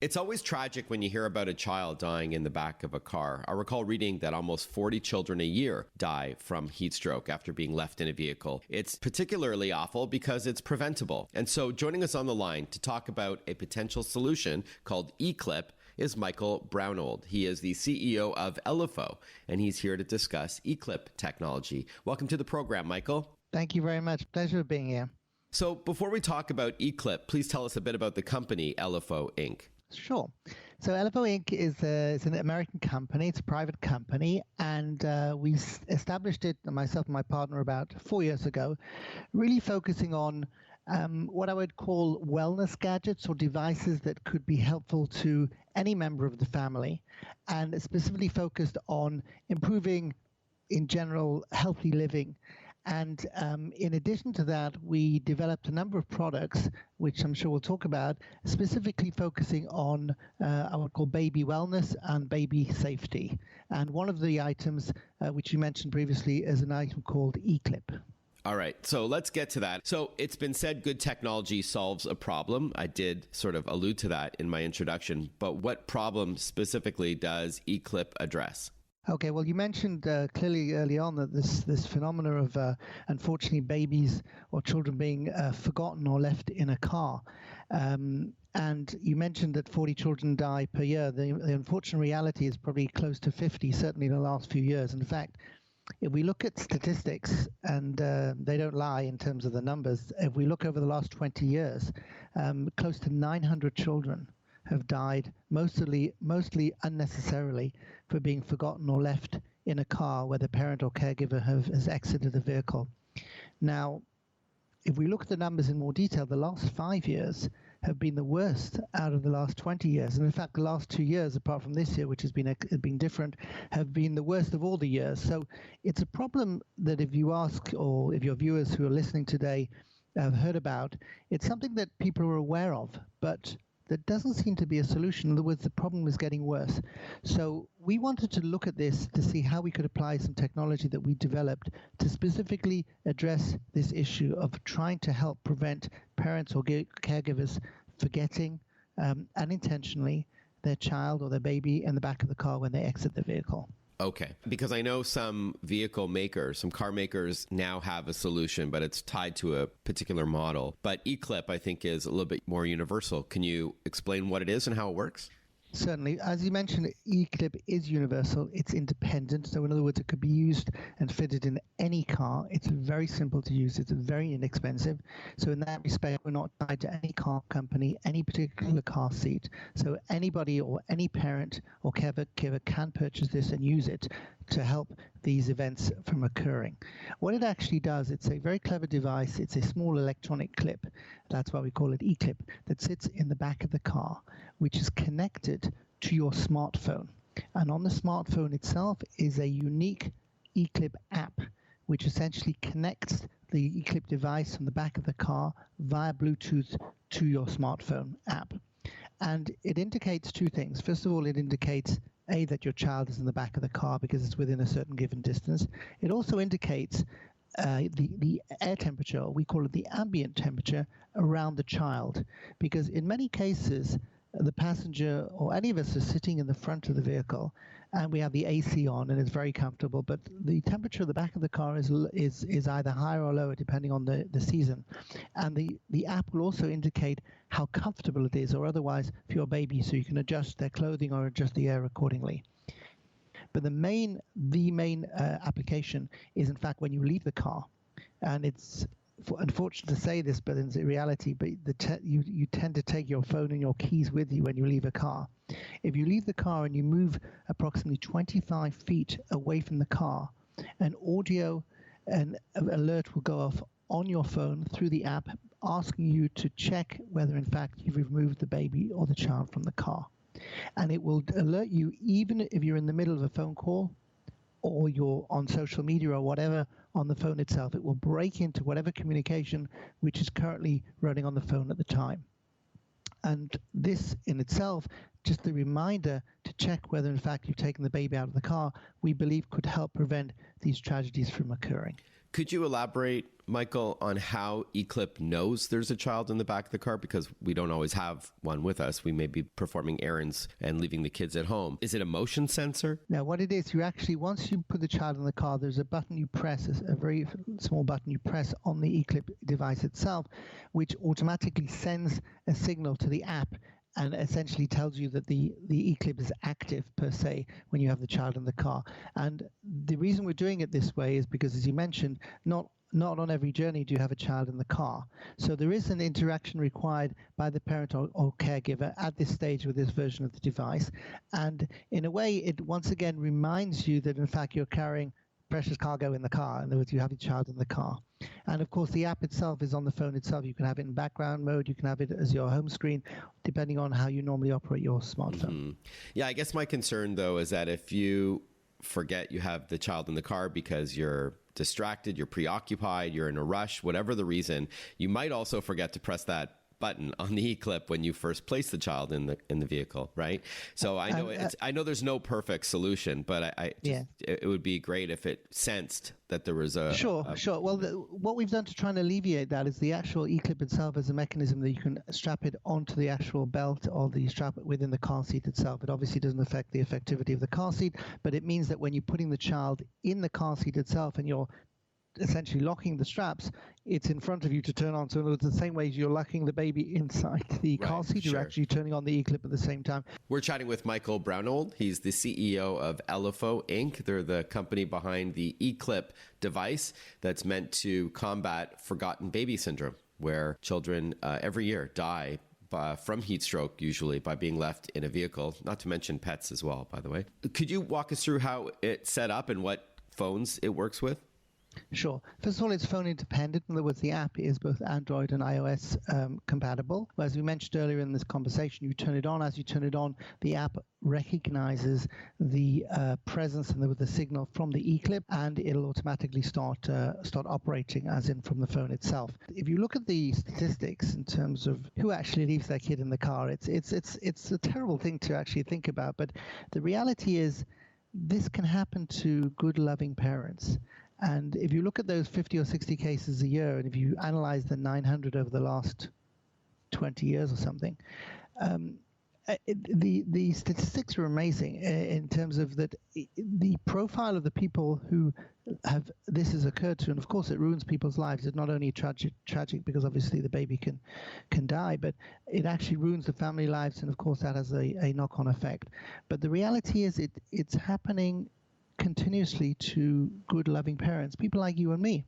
It's always tragic when you hear about a child dying in the back of a car. I recall reading that almost 40 children a year die from heat stroke after being left in a vehicle. It's particularly awful because it's preventable. And so joining us on the line to talk about a potential solution called eClip is Michael Brownold. He is the CEO of LFO, and he's here to discuss eClip technology. Welcome to the program, Michael. Thank you very much. Pleasure being here. So before we talk about eClip, please tell us a bit about the company LFO Inc. Sure. So LFO Inc. is an American company. It's a private company, and we established it, myself and my partner, about 4 years ago, really focusing on what I would call wellness gadgets or devices that could be helpful to any member of the family, and specifically focused on improving, in general, healthy living. And in addition to that, we developed a number of products, which I'm sure we'll talk about, specifically focusing on I would call baby wellness and baby safety. And one of the items, which you mentioned previously, is an item called eClip. All right, so let's get to that. So it's been said good technology solves a problem. I did sort of allude to that in my introduction, but what problem specifically does eClip address? Okay, well, you mentioned clearly early on that this phenomena of, unfortunately, babies or children being forgotten or left in a car. And you mentioned that 40 children die per year. The unfortunate reality is probably close to 50, certainly in the last few years. In fact, if we look at statistics, and they don't lie in terms of the numbers, if we look over the last 20 years, close to 900 children have died, mostly unnecessarily, for being forgotten or left in a car where the parent or caregiver has exited the vehicle. Now, if we look at the numbers in more detail, the last 5 years have been the worst out of the last 20 years. And in fact, the last 2 years, apart from this year, which has been different, have been the worst of all the years. So it's a problem that if you ask, or if your viewers who are listening today have heard about, it's something that people are aware of, but there doesn't seem to be a solution. In other words, the problem is getting worse. So we wanted to look at this to see how we could apply some technology that we developed to specifically address this issue of trying to help prevent parents or caregivers forgetting unintentionally their child or their baby in the back of the car when they exit the vehicle. Okay, because I know some vehicle makers, some car makers now have a solution, but it's tied to a particular model. But eClip, I think, is a little bit more universal. Can you explain what it is and how it works? Certainly. As you mentioned, eClip is universal. It's independent. So in other words, it could be used and fitted in any car. It's very simple to use. It's very inexpensive. So in that respect, we're not tied to any car company, any particular car seat. So anybody or any parent or caregiver can purchase this and use it to help these events from occurring. What it actually does, it's a very clever device. It's a small electronic clip. That's why we call it eClip, that sits in the back of the car, which is connected to your smartphone. And on the smartphone itself is a unique eClip app, which essentially connects the eClip device from the back of the car via Bluetooth to your smartphone app. And it indicates two things. First of all, it indicates A, that your child is in the back of the car because it's within a certain given distance. It also indicates the air temperature, we call it the ambient temperature, around the child. Because in many cases, the passenger or any of us are sitting in the front of the vehicle and we have the AC on and it's very comfortable, but the temperature of the back of the car is either higher or lower depending on the season. And the app will also indicate how comfortable it is or otherwise for your baby, so you can adjust their clothing or adjust the air accordingly. But the main application is in fact when you leave the car, and it's unfortunate to say this, but in reality, you tend to take your phone and your keys with you when you leave a car. If you leave the car and you move approximately 25 feet away from the car, an audio and alert will go off on your phone through the app, asking you to check whether in fact you've removed the baby or the child from the car. And it will alert you even if you're in the middle of a phone call or you're on social media or whatever on the phone itself. It will break into whatever communication which is currently running on the phone at the time. And this in itself, just the reminder to check whether in fact you've taken the baby out of the car, we believe could help prevent these tragedies from occurring. Could you elaborate, Michael, on how eClip knows there's a child in the back of the car? Because we don't always have one with us. We may be performing errands and leaving the kids at home. Is it a motion sensor? Now, what it is, you actually, once you put the child in the car, there's a button you press, a very small button you press on the eClip device itself, which automatically sends a signal to the app and essentially tells you that the eClip is active per se when you have the child in the car. And the reason we're doing it this way is because, as you mentioned, not on every journey do you have a child in the car. So there is an interaction required by the parent or caregiver at this stage with this version of the device. And in a way, it once again reminds you that, in fact, you're carrying precious cargo in the car. In other words, you have your child in the car. And of course, the app itself is on the phone itself. You can have it in background mode. You can have it as your home screen, depending on how you normally operate your smartphone. Mm-hmm. Yeah, I guess my concern, though, is that if you forget you have the child in the car because you're distracted, you're preoccupied, you're in a rush, whatever the reason, you might also forget to press that button on the eClip when you first place the child in the vehicle, right? So I know there's no perfect solution, but it would be great if it sensed that there was a sure. Well, what we've done to try and alleviate that is the actual eClip itself is a mechanism that you can strap it onto the actual belt or the strap within the car seat itself. It obviously doesn't affect the effectivity of the car seat, but it means that when you're putting the child in the car seat itself and you're essentially locking the straps, it's in front of you to turn on. So it's the same way as you're locking the baby inside the car seat, you're actually turning on the eClip at the same time. We're chatting with Michael Brownold. He's the CEO of Elifo Inc. They're the company behind the eClip device that's meant to combat forgotten baby syndrome, where children every year die from heat stroke, usually by being left in a vehicle, not to mention pets as well, by the way. Could you walk us through how it's set up and what phones it works with? Sure. First of all, it's phone independent. In other words, the app is both Android and iOS compatible. As we mentioned earlier in this conversation, you turn it on. As you turn it on, the app recognizes the presence and the signal from the eClip, and it'll automatically start operating, as in from the phone itself. If you look at the statistics in terms of who actually leaves their kid in the car, it's a terrible thing to actually think about. But the reality is, this can happen to good, loving parents. And if you look at those 50 or 60 cases a year, and if you analyze the 900 over the last 20 years or something, the statistics are amazing in terms of that the profile of the people who have this has occurred to, and of course it ruins people's lives. It's not only tragic because obviously the baby can die, but it actually ruins the family lives, and of course that has a knock-on effect. But the reality is it's happening continuously to good, loving parents, people like you and me.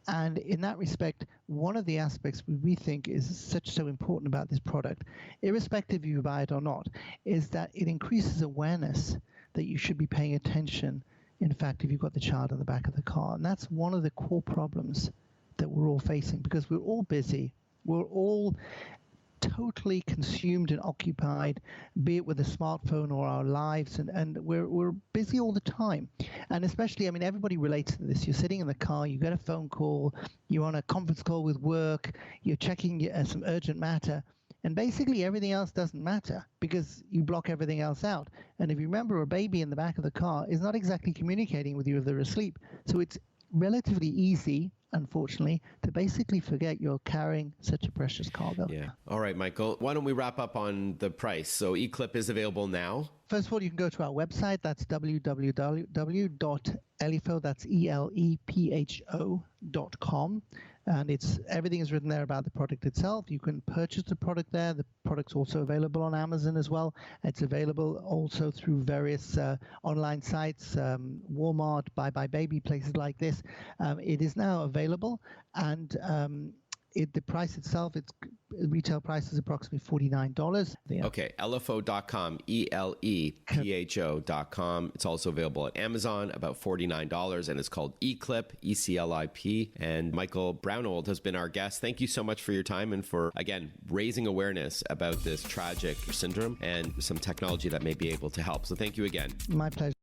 And in that respect, one of the aspects we think is so important about this product, irrespective if you buy it or not, is that it increases awareness that you should be paying attention, in fact, if you've got the child in the back of the car. And that's one of the core problems that we're all facing, because we're all busy. We're all totally consumed and occupied, be it with a smartphone or our lives, and we're busy all the time. And especially, I mean, everybody relates to this. You're sitting in the car, you get a phone call, you're on a conference call with work, you're checking some urgent matter, and basically everything else doesn't matter because you block everything else out. And if you remember, a baby in the back of the car is not exactly communicating with you if they're asleep. So it's relatively easy, unfortunately, to basically forget you're carrying such a precious cargo. Yeah. All right, Michael, why don't we wrap up on the price? So eClip is available now. First of all, you can go to our website. That's www.elipho, that's ELEPHO.com. And everything is written there about the product itself. You can purchase the product there. The product's also available on Amazon as well. It's available also through various online sites, Walmart, Buy Buy Baby, places like this. It is now available, and the price itself, its retail price is approximately $49. Yeah. Okay, elefo.com, ELEPHO.com. It's also available at Amazon, about $49, and it's called eClip, ECLIP. And Michael Brownold has been our guest. Thank you so much for your time and for, again, raising awareness about this tragic syndrome and some technology that may be able to help. So thank you again. My pleasure.